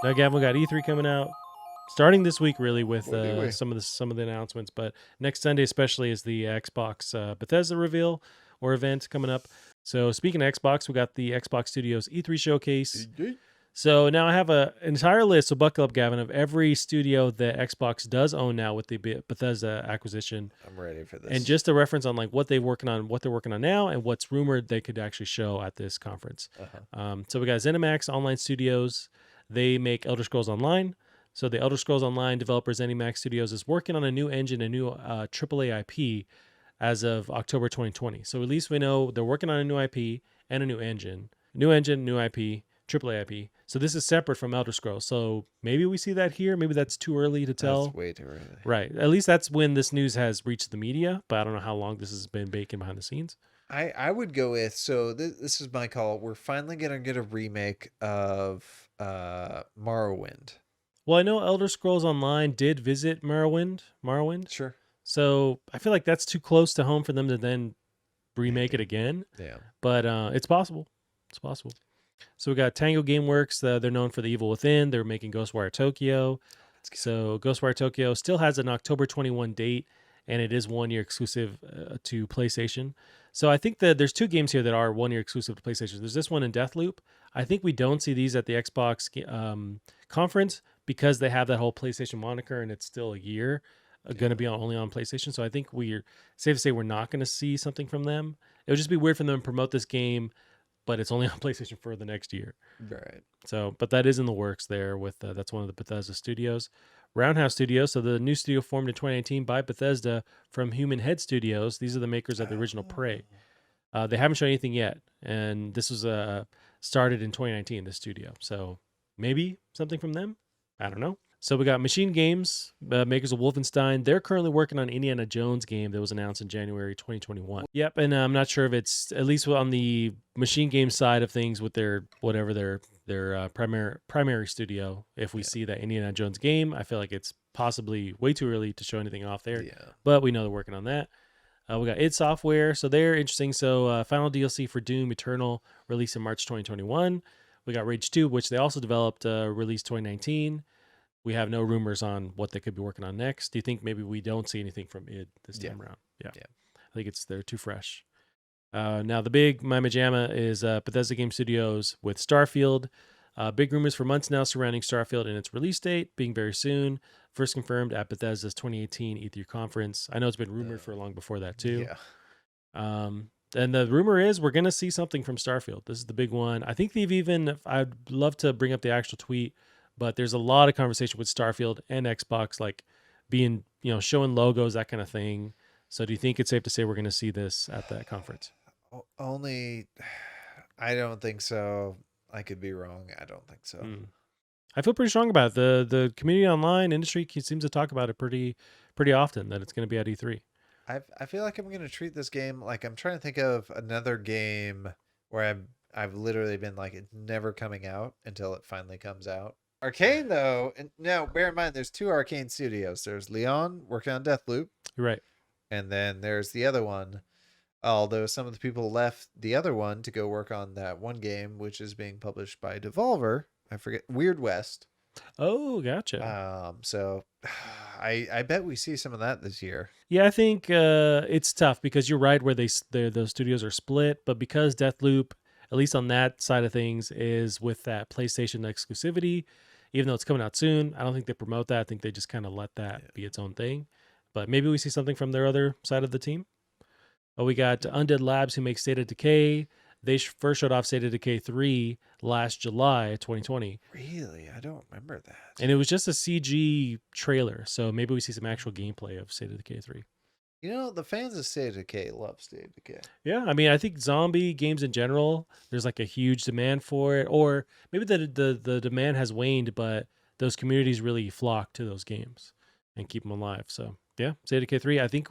Now, Gavin, we got E3 coming out, starting this week really with Boy, do we. some of the announcements. But next Sunday, especially, is the Xbox Bethesda reveal or event coming up. So speaking of Xbox, we got the Xbox Studios E3 showcase. So now I have an entire list, so buckle up, Gavin, of every studio that Xbox does own now with the Bethesda acquisition, I'm ready for and this. just a reference on like what they're working on now, and what's rumored they could actually show at this conference. Uh-huh. So we got ZeniMax Online Studios. They make Elder Scrolls Online. So the Elder Scrolls Online developer ZeniMax Studios is working on a new engine, a new AAA IP as of October 2020. So at least we know they're working on a new IP and a new engine. New engine, new IP, AAA IP. So this is separate from Elder Scrolls. So maybe we see that here. Maybe that's too early to That's tell. way too early. Right. At least that's when this news has reached the media, but I don't know how long this has been baking behind the scenes. I would go with, so this is my call. We're finally gonna get a remake of Morrowind. Well, I know Elder Scrolls Online did visit Morrowind. Sure. So I feel like that's too close to home for them to then remake it Maybe. again. Yeah. But it's possible. It's possible. So we got Tango Gameworks. They're known for The Evil Within. They're making Ghostwire Tokyo. That's good. So Ghostwire Tokyo still has an October 21 date, and it is 1 year exclusive to PlayStation. So I think that there's two games here that are 1 year exclusive to PlayStation. There's this one and Deathloop. I think we don't see these at the Xbox conference because they have that whole PlayStation moniker, and it's still a year going to be only on PlayStation. So I think we're safe to say we're not going to see something from them. It would just be weird for them to promote this game, but it's only on PlayStation for the next year. Right. So, but that is in the works there with that's one of the Bethesda studios. Roundhouse Studios, so the new studio formed in 2019 by Bethesda from Human Head Studios. These are the makers of the original Prey. They haven't shown anything yet, and this was started in 2019. This studio, so maybe something from them. I don't know. So we got Machine Games, makers of Wolfenstein. They're currently working on Indiana Jones game that was announced in January 2021. Yep, and I'm not sure if it's at least on the Machine Games side of things with their whatever their primary studio. If we see that Indiana Jones game, I feel like it's possibly way too early to show anything off there. Yeah. But we know they're working on that. We got id Software, so they're interesting. So final DLC for Doom Eternal released in March 2021. We got Rage 2, which they also developed, released 2019. We have no rumors on what they could be working on next. Do you think maybe we don't see anything from id this time around? Yeah. I think they're too fresh. Now the big Mama Jamma is Bethesda Game Studios with Starfield. Big rumors for months now surrounding Starfield and its release date being very soon. First confirmed at Bethesda's 2018 E3 conference. I know it's been rumored for long before that too. Yeah. And the rumor is we're going to see something from Starfield. This is the big one. I think they've even, I'd love to bring up the actual tweet, but there's a lot of conversation with Starfield and Xbox, like being, showing logos, that kind of thing. So do you think it's safe to say we're going to see this at that conference? Only, I don't think so. I could be wrong. I don't think so. I feel pretty strong about it. The community online industry seems to talk about it pretty often that it's going to be at E3. I feel like I'm gonna treat this game like, I'm trying to think of another game where I've literally been like, it's never coming out until it finally comes out. Arcane though, and now bear in mind there's two Arcane studios. There's Leon working on Deathloop, You're right. and then there's the other one. Although some of the people left the other one to go work on that one game, which is being published by Devolver. I forget, Weird West. Oh, gotcha. So I bet we see some of that this year. Yeah, I think it's tough because you're right where those studios are split, but because Deathloop, at least on that side of things, is with that PlayStation exclusivity, even though it's coming out soon, I don't think they promote that. I think they just kind of let that be its own thing. But maybe we see something from their other side of the team. Oh, we got Undead Labs, who make State of Decay. They first showed off State of Decay 3 last July 2020. Really? I don't remember that. And it was just a CG trailer. So maybe we see some actual gameplay of State of Decay 3. The fans of State of Decay love State of Decay. Yeah, I mean, I think zombie games in general, there's like a huge demand for it. Or maybe the demand has waned, but those communities really flock to those games and keep them alive. So yeah, State of Decay 3. I think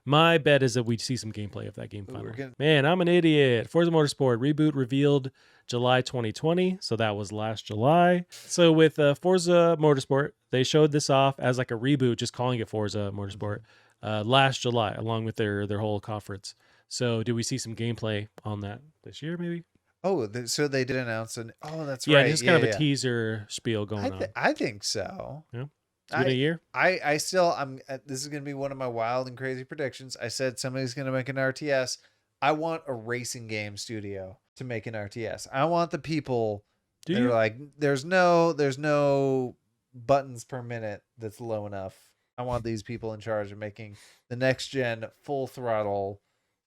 my bet is that we see some gameplay of that game finally. Man, I'm an idiot. Forza Motorsport reboot revealed July 2020. So that was last July. So with Forza Motorsport, they showed this off as like a reboot, just calling it Forza Motorsport, last July, along with their whole conference. So do we see some gameplay on that this year, maybe? Oh, so they did announce an. Oh, that's Yeah, right. just kind Yeah, of a yeah. teaser spiel going on. I think so. Yeah, it's been a I year. I still I'm. This is gonna be one of my wild and crazy predictions. I said somebody's gonna make an RTS. I want a racing game studio to make an RTS. I want the people Do that are you? like, there's no buttons per minute that's low enough. I want these people in charge of making the next gen full throttle,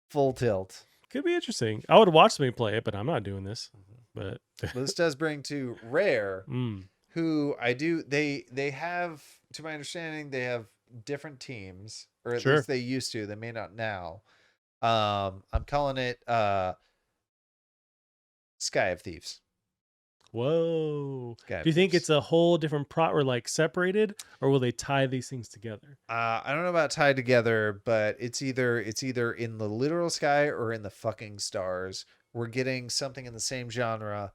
full tilt. Could be interesting. I would watch somebody play it, but I'm not doing this. But But this does bring to Rare, mm, who I do they have, to my understanding, they have different teams, or at sure. least they used to. They may not now. I'm calling it Sky of Thieves. Whoa. Sky Do of you think Thieves. it's a whole different or like separated, or will they tie these things together? I don't know about tied together, but it's either in the literal sky or in the fucking stars. We're getting something in the same genre,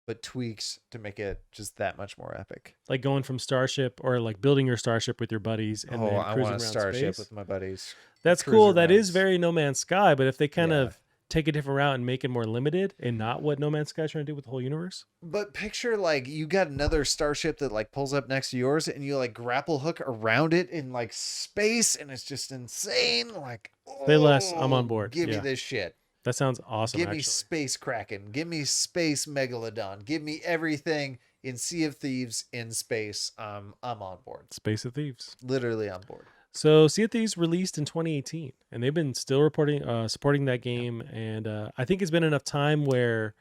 but tweaks to make it just that much more epic. Like going from starship or like building your starship with your buddies and Oh, then I want cruising a around starship space? with my buddies. That's Cruise cool. That is around. very No Man's Sky, but if they kind Yeah. of take a different route and make it more limited and not what No Man's Sky is trying to do with the whole universe. But picture like you got another starship that like pulls up next to yours and you like grapple hook around it in like space and it's just insane. Like, Say less, I'm on oh, board. give me Yeah. this shit. That sounds awesome, Give me actually. Space Kraken. Give me Space Megalodon. Give me everything in Sea of Thieves in space. I'm on board. Space of Thieves. Literally on board. So Sea of Thieves released in 2018, and they've been still supporting that Yeah. game, and I think it's been enough time where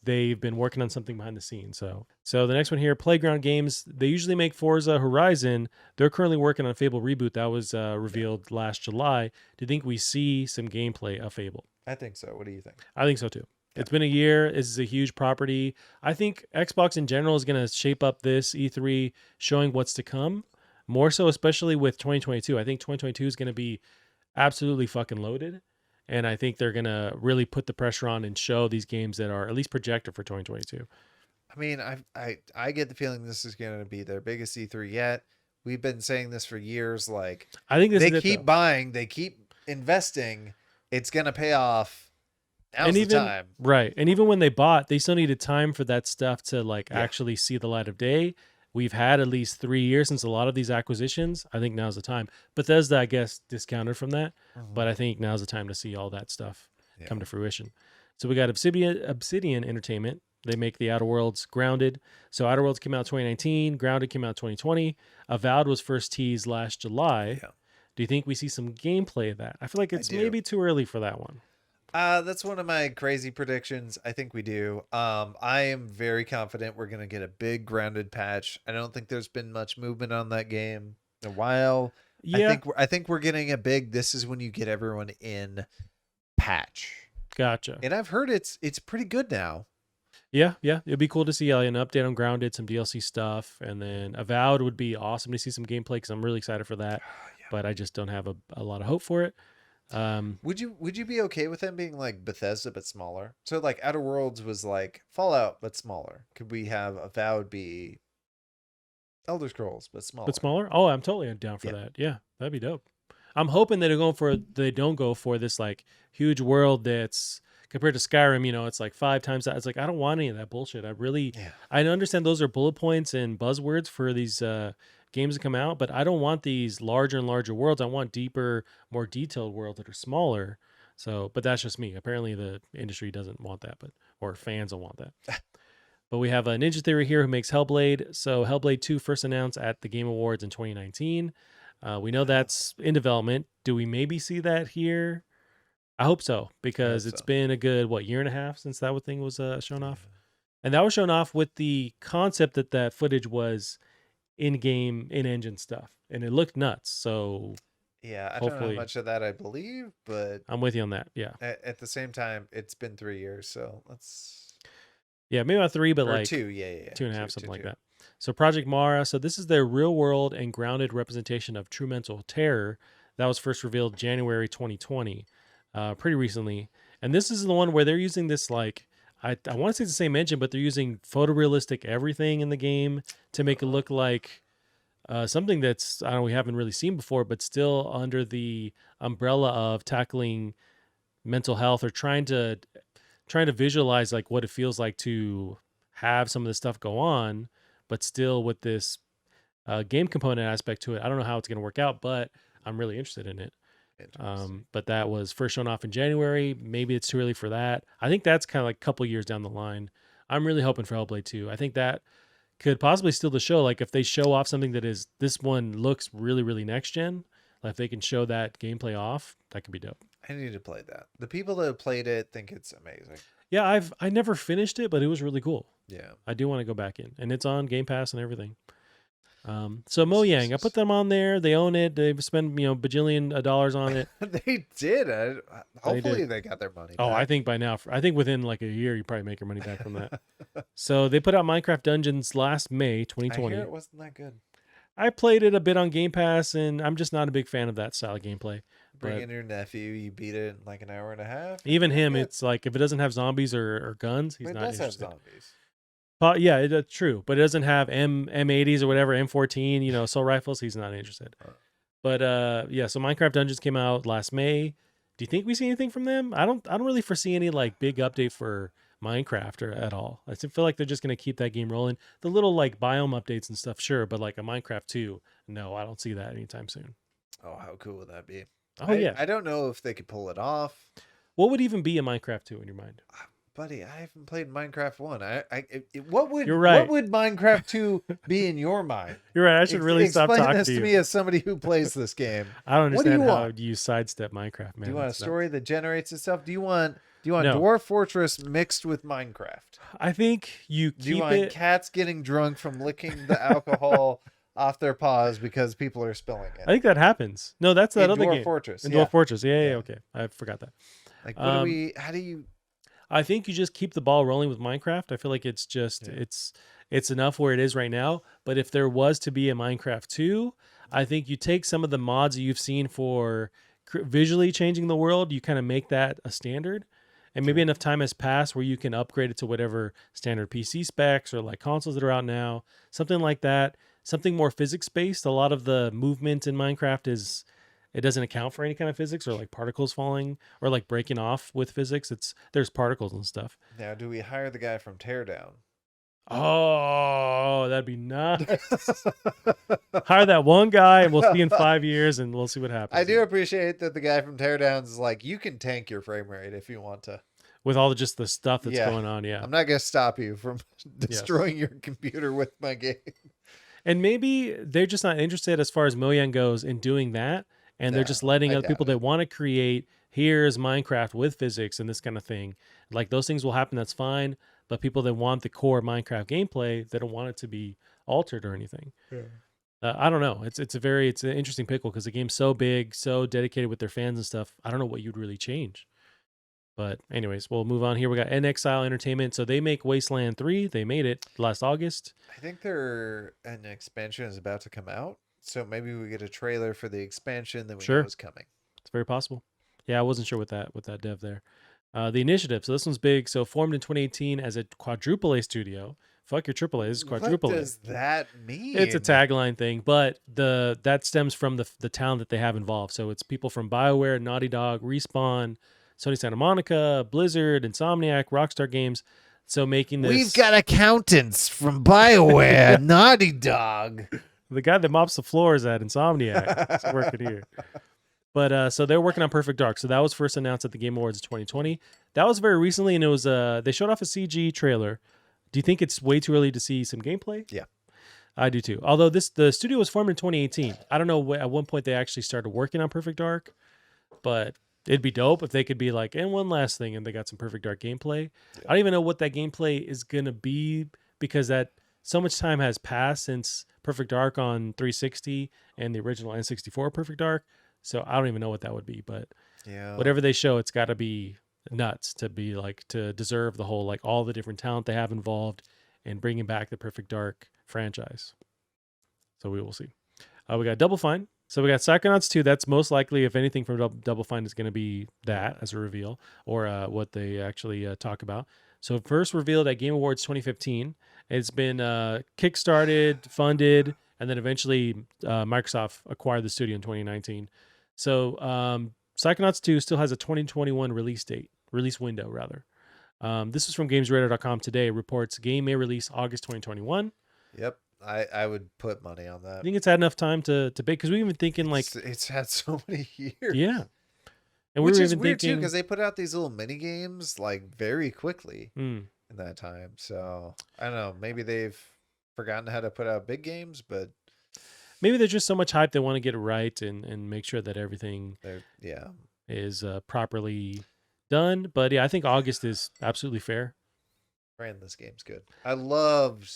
they've been working on something behind the scenes. So the next one here, Playground Games. They usually make Forza Horizon. They're currently working on Fable reboot that was revealed last July. Do you think we see some gameplay of Fable? I think so. What do you think? I think so too. Yeah. It's been a year. This is a huge property. I think Xbox in general is going to shape up this E3, showing what's to come. More so, especially with 2022. I think 2022 is going to be absolutely fucking loaded. And I think they're going to really put the pressure on and show these games that are at least projected for 2022. I mean, I get the feeling this is going to be their biggest E3 yet. We've been saying this for years. Like, I think this they is it, keep though. buying, they keep investing. It's going to pay off. Now's And the even time. right, and even when they bought, they still needed time for that stuff to like Yeah. actually see the light of day. We've had at least 3 years since a lot of these acquisitions. I think now's the time. Bethesda, I guess, discounted from that, but I think now's the time to see all that stuff Yeah. come to fruition. So we got Obsidian Entertainment. They make the Outer Worlds, Grounded. So Outer Worlds came out 2019, Grounded came out 2020. Avowed was first teased last July. Yeah. Do you think we see some gameplay of that? I feel like I it's do. maybe too early for that one. That's one of my crazy predictions. I think we do. I am very confident we're gonna get a big grounded patch. I don't think there's been much movement on that game in a while. Yeah, I think we're getting a big. This is when you get everyone in patch, gotcha. and I've heard it's pretty good now. Yeah, it'd be cool to see an update on Grounded, some DLC stuff, and then Avowed would be awesome to see some gameplay because I'm really excited for that. But I just don't have a lot of hope for it. Would you be okay with them being like Bethesda but smaller? So like Outer Worlds was like Fallout but smaller. Could we have Avowed be Elder Scrolls but smaller? but smaller? Oh, I'm totally down for Yeah. that. Yeah, that'd be dope. I'm hoping that they don't go for this like huge world that's compared to Skyrim. It's like 5 times that. It's like I don't want any of that bullshit. Yeah. I understand those are bullet points and buzzwords for these games to come out, but I don't want these larger and larger worlds. I want deeper, more detailed worlds that are smaller. So, but that's just me. Apparently, the industry doesn't want that, or fans don't want that. But we have a Ninja Theory here who makes Hellblade. So Hellblade 2 first announced at the Game Awards in 2019. We know that's in development. Do we maybe see that here? I hope so, because it's so. been a good, year and a half since that thing was shown off. And that was shown off with the concept that footage was in-game, in-engine stuff. And it looked nuts. So Yeah, I don't know how hopefully, much of that I believe, but I'm with you on that. Yeah. at the same time, it's been 3 years, so let's Yeah, maybe not 3, but or like two. Yeah. 2.5, something like that. So Project Mara. So this is their real world and grounded representation of true mental terror. That was first revealed January 2020, pretty recently. And this is the one where they're using this like I want to say it's the same engine, but they're using photorealistic everything in the game to make it look like something that's I don't know we haven't really seen before, but still under the umbrella of tackling mental health or trying to trying to visualize like what it feels like to have some of this stuff go on, but still with this game component aspect to it. I don't know how it's going to work out, but I'm really interested in it. But that was first shown off in January. Maybe it's too early for that. I think that's kind of like a couple years down the line. I'm really hoping for Hellblade 2. I think that could possibly steal the show. Like if they show off something that is, this one looks really, really next gen, like if they can show that gameplay off, that could be dope. I need to play that. The people that have played it think it's amazing. Yeah, I never finished it, but it was really cool. Yeah. I do want to go back in, and it's on Game Pass and everything. So Mojang, I put them on there. They own it. They've spent bajillion dollars on it. They did. Hopefully they got their money Oh, back. I think by now, I think within like a year, you probably make your money back from that. So they put out Minecraft Dungeons last May 2020. I hear it wasn't that good. I played it a bit on Game Pass, and I'm just not a big fan of that style of gameplay. Bring in your nephew, you beat it in like an hour and a half. Even him, it's like if it doesn't have zombies or guns, he's It not does interested. have zombies. Yeah, that's true, but it doesn't have M80s or whatever, M14, assault rifles. He's not interested. But yeah, so Minecraft Dungeons came out last May. Do you think we see anything from them? I don't really foresee any like big update for Minecraft or at all. I feel like they're just gonna keep that game rolling. The little like biome updates and stuff, sure, but like a Minecraft 2, no, I don't see that anytime soon. Oh, how cool would that be? Oh yeah, I don't know if they could pull it off. What would even be a Minecraft 2 in your mind? Buddy, I haven't played Minecraft 1. What would You're right. What would Minecraft 2 be in your mind? You're right. I should really stop Explain talking this to you. Me as somebody who plays this game. I don't What do understand you how want? you sidestep Minecraft, man. Do you want a That's story nuts. that generates itself? Do you want No. Dwarf Fortress mixed with Minecraft? I think you Do you keep want it. cats getting drunk from licking the alcohol off their paws because people are spilling it? I think that happens. No, that's that In other Dwarf game. Fortress. In Yeah. Dwarf Fortress. Yeah, Yeah. okay. I forgot that. Like, what do we? How do you? I think you just keep the ball rolling with Minecraft. I feel like it's just it's enough where it is right now. But if there was to be a Minecraft 2, I think you take some of the mods that you've seen for visually changing the world, you kind of make that a standard. And maybe enough time has passed where you can upgrade it to whatever standard PC specs or like consoles that are out now, something like that. Something more physics based. A lot of the movement in Minecraft it doesn't account for any kind of physics or like particles falling or like breaking off with physics. There's particles and stuff. Now, do we hire the guy from Teardown? Oh, that'd be nice. Hire that one guy and we'll see in 5 years and we'll see what happens. I do appreciate that the guy from Teardown is like, you can tank your frame rate if you want to. With all just the stuff that's Yeah. going on, yeah. I'm not going to stop you from destroying your computer with my game. And maybe they're just not interested as far as Mojang goes in doing that. And they're just letting other people that want to create, here's Minecraft with physics and this kind of thing. Like those things will happen, that's fine. But people that want the core Minecraft gameplay, they don't want it to be altered or anything. Yeah. I don't know. It's an interesting pickle because the game's so big, so dedicated with their fans and stuff. I don't know what you'd really change. But anyways, we'll move on here. We got NXile Entertainment. So they make Wasteland 3. They made it last August. I think an expansion is about to come out. So maybe we get a trailer for the expansion that we know is coming. It's very possible. Yeah, I wasn't sure with that dev there. The Initiative. So this one's big. So formed in 2018 as a quadruple A studio. Fuck your triple A. This is quadruple A. What does that mean? It's a tagline thing, but that stems from the talent that they have involved. So it's people from BioWare, Naughty Dog, Respawn, Sony Santa Monica, Blizzard, Insomniac, Rockstar Games. So making this. We've got accountants from BioWare, Naughty Dog. The guy that mops the floors at Insomniac is working here. But so they're working on Perfect Dark. So that was first announced at the Game Awards 2020. That was very recently, and it was they showed off a CG trailer. Do you think it's way too early to see some gameplay? Yeah, I do too. Although the studio was formed in 2018. I don't know at what point they actually started working on Perfect Dark, but it'd be dope if they could be like, and one last thing, and they got some Perfect Dark gameplay. Yeah. I don't even know what that gameplay is gonna be because that so much time has passed since Perfect Dark on 360 and the original N64 Perfect Dark. So I don't even know what that would be, but whatever they show, it's got to be nuts to be like to deserve the whole like all the different talent they have involved and bringing back the Perfect Dark franchise. So we will see. We got Double Fine. So we got Psychonauts 2. That's most likely, if anything, from Double Fine is going to be that as a reveal or what they actually talk about. So first revealed at Game Awards 2015. It's been kickstarted, funded, and then eventually Microsoft acquired the studio in 2019. So Psychonauts 2 still has a 2021 release window rather. This is from GamesRadar.com today. Reports game may release August 2021. Yep. I would put money on I that. think it's had enough time to bake because we were even thinking like, It's had so many years. yeah, and we Which were is even weird too, thinking, because they put out these little mini games like very quickly hmm, in that time. So I don't know. Maybe they've forgotten how to put out big games, but maybe there's just so much hype they want to get it right and make sure that everything they're is properly done. But yeah, I think August is absolutely fair. man, this game's good. I loved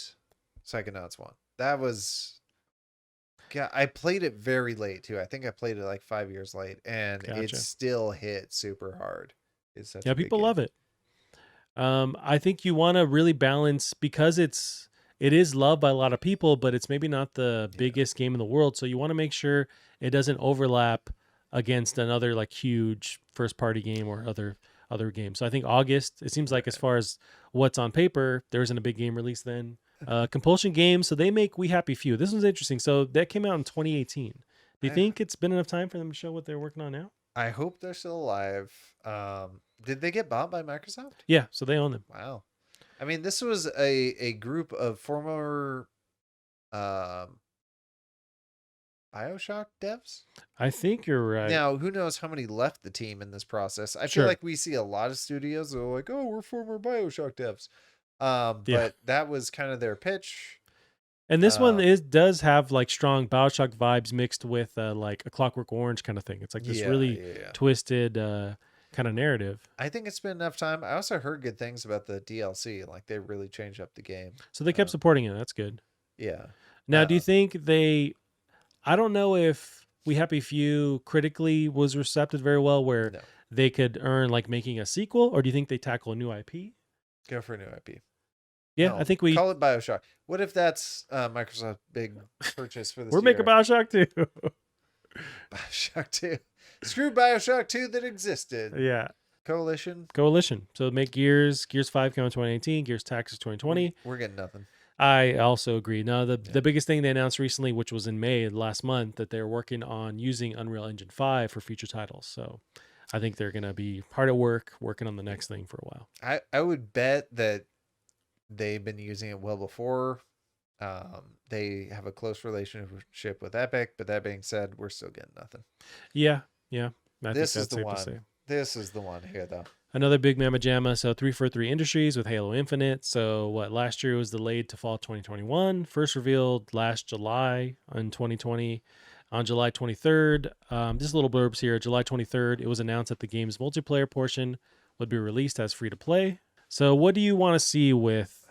Psychonauts 1. That was yeah, I played it very late too. I think I played it like 5 years late, and it Gotcha. still hit super hard. It's such Yeah, a good people game. love it. I think you want to really balance because it is loved by a lot of people, but it's maybe not the Yeah. biggest game in the world. So you want to make sure it doesn't overlap against another like huge first party game or other games. So I think August, it seems like as Right. far as what's on paper, there isn't a big game release then. Compulsion Games, so they make We Happy Few. This one's interesting. So that came out in 2018. Do you I think it's been enough time for them to show what they're working on now? I hope they're still alive. Did they get bought by Microsoft? Yeah, so they own them. Wow. I mean, this was a group of former um BioShock devs. I think you're right. Now, who knows how many left the team in this process? I feel Sure. like we see a lot of studios that are like, "Oh, we're former BioShock devs." Yeah. But that was kind of their pitch. And this one Um, does have like strong BioShock vibes mixed with like a Clockwork Orange kind of thing. It's like this yeah, really yeah. twisted kind of narrative. I think it's been enough time. I also heard good things about the DLC. Like they really changed up the game. So they kept supporting it. That's good. Yeah. Now, do you think I don't know if We Happy Few critically was receptive very well where No, they could earn like making a sequel, or do you think they tackle a new IP? go for a new IP. Yeah, I No, think we call it BioShock. What if that's Microsoft's big purchase for this we're making year? BioShock too. BioShock 2. Screw BioShock 2 that existed. Yeah. Coalition. Coalition. So make Gears 5 come in 2018, Gears Tactics 2020. We're getting nothing. I also agree. Now, the Yeah. biggest thing they announced recently, which was in May last month, that they're working on using Unreal Engine 5 for future titles. So I think they're going to be hard at work working on the next thing for a while. I would bet that they've been using it well before. They have a close relationship with Epic, but that being said, we're still getting nothing. Yeah. Yeah. I This think is that's the safe to say. one. This is the one here, though. Another big mamma jamma. So 343 Industries with Halo Infinite. So what last year was delayed to fall 2021. First revealed last July in 2020. On July 23rd, just little blurbs here. July 23rd, it was announced that the game's multiplayer portion would be released as free to play. So what do you want to see with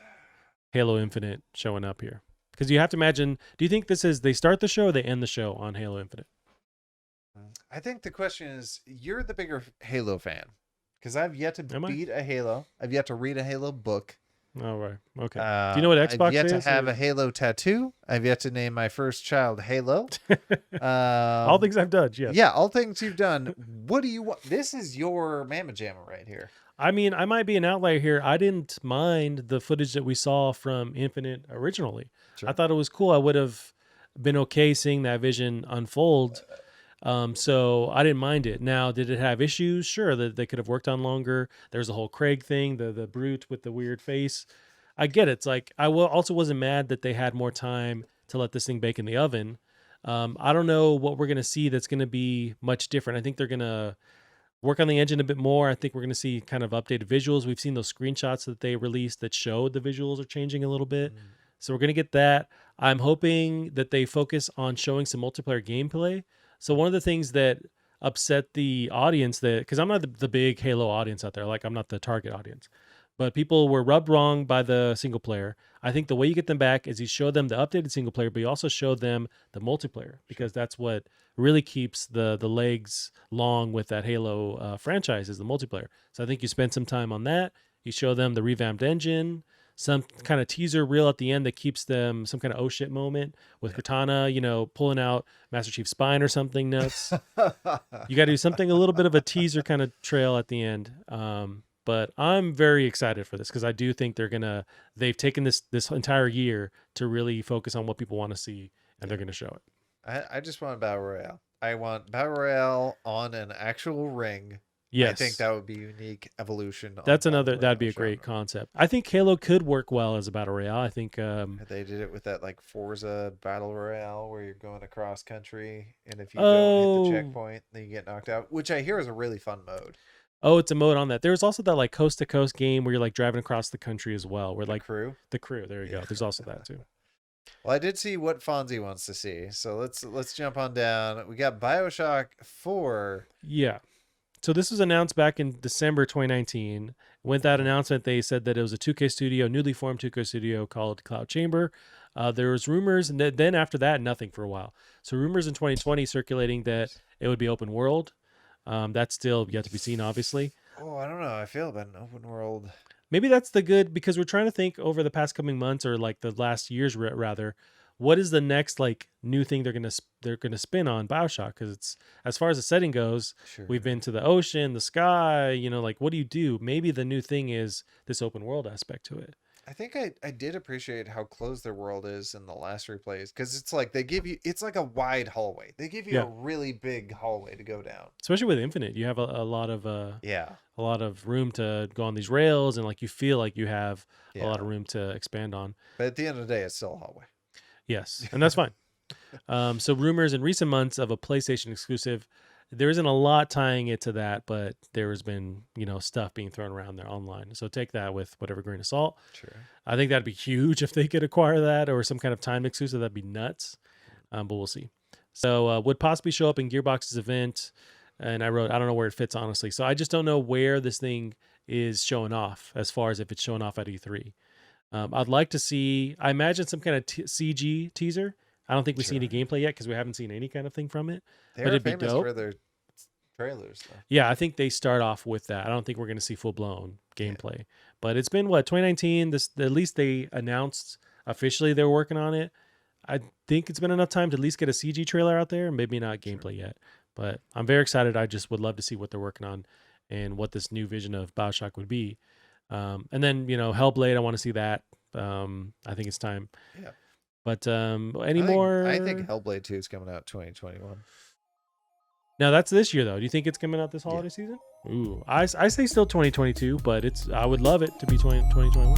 Halo Infinite showing up here? Because you have to imagine, do you think this is they start the show or they end the show on Halo Infinite? I think the question is, you're the bigger Halo fan, because I've yet to Am I? beat a Halo. I've yet to read a Halo book. All right. Okay. Do you know what Xbox I've yet is? to have or- a Halo tattoo. I've yet to name my first child Halo. All things I've done, yes. Yeah, all things you've done. What do you want? This is your Mamma Jamma right here. I mean, I might be an outlier here. I didn't mind the footage that we saw from Infinite originally. Sure. I thought it was cool. I would have been okay seeing that vision unfold. So I didn't mind it. Now, did it have issues? Sure, that they could have worked on longer. There's the whole Craig thing, the brute with the weird face. I get it. It's like also wasn't mad that they had more time to let this thing bake in the oven. I don't know what we're gonna see that's gonna be much different. I think they're gonna work on the engine a bit more. I think we're gonna see kind of updated visuals. We've seen those screenshots that they released that showed the visuals are changing a little bit. So we're gonna get that. I'm hoping that they focus on showing some multiplayer gameplay. So one of the things that upset the audience that because I'm not the big Halo audience out there, like I'm not the target audience, but people were rubbed wrong by the single player. I think the way you get them back is you show them the updated single player, but you also show them the multiplayer because that's what really keeps the legs long with that Halo franchise is the multiplayer. So I think you spend some time on that. You show them the revamped engine, some kind of teaser reel at the end that keeps them some kind of oh shit moment with Cortana, pulling out Master Chief's spine or something nuts. You got to do something, a little bit of a teaser kind of trail at the end. But I'm very excited for this because I do think they've taken this entire year to really focus on what people want to see and they're going to show it. I just want Battle Royale. I want Battle Royale on an actual ring. I think Yes. that would be unique evolution on That's battle another, that'd royale be a great genre. concept. I think Halo could work well as a battle royale. I think They did it with that like Forza battle royale where you're going across country, and if you don't hit the oh, checkpoint, then you get knocked out, which I hear is a really fun mode. oh, it's a mode on that. There was also that like coast to coast game where you're like driving across the country as well. Where The like crew. the crew, there you Yeah. go. There's also that too. Well, I did see what Fonzie wants to see, so let's jump on down. We got BioShock 4. Yeah. So this was announced back in December 2019. With that Mhm. announcement, they said that it was a 2K studio, newly formed 2K studio called Cloud Chamber. There was rumors, and then after that, nothing for a while. So rumors in 2020 circulating that it would be open world. That's still yet to be seen, obviously. Oh, I don't know. I feel about an open world. Maybe that's the good, because we're trying to think over the past coming months, or like the last years rather, what is the next like new thing they're gonna spin on BioShock? Because it's, as far as the setting goes, we've Sure. been to the ocean, the sky. Like what do you do? Maybe the new thing is this open world aspect to it. I think I did appreciate how closed their world is in the last replays because it's like they give you it's like a wide hallway. They give you a Yeah, really big hallway to go down. especially with Infinite, you have Yeah. a lot of room to go on these rails, and like you feel like you have a lot Yeah. of room to expand on. But at the end of the day, it's still a hallway. Yes, and that's fine. So rumors in recent months of a PlayStation exclusive. There isn't a lot tying it to that, but there has been, stuff being thrown around there online. So take that with whatever grain of salt. Sure. I think that'd be huge if they could acquire that, or some kind of time exclusive. That'd be nuts. But we'll see. So would possibly show up in Gearbox's event. And I wrote, I don't know where it fits, honestly. So I just don't know where this thing is showing off, as far as if it's showing off at E3. I'd like to see, I imagine, some kind of CG teaser. I don't think we've seen any Sure. gameplay yet because we haven't seen any kind of thing from it, They but are it'd be famous dope. for their trailers though. Yeah, I think they start off with that. I don't think we're going to see full blown Yeah. gameplay, but it's been what, 2019. This, at least they announced officially they're working on it. I think it's been enough time to at least get a CG trailer out there. Maybe not Sure. gameplay yet, but I'm very excited. I just would love to see what they're working on and what this new vision of BioShock would be. And then Hellblade, I want to see that. I think it's time. Yeah. But any I think more? Hellblade 2 is coming out 2021. Now that's this year though. Do you think it's coming out this Yeah. holiday season? Ooh, I say still 2022, but I would love it to be 2021.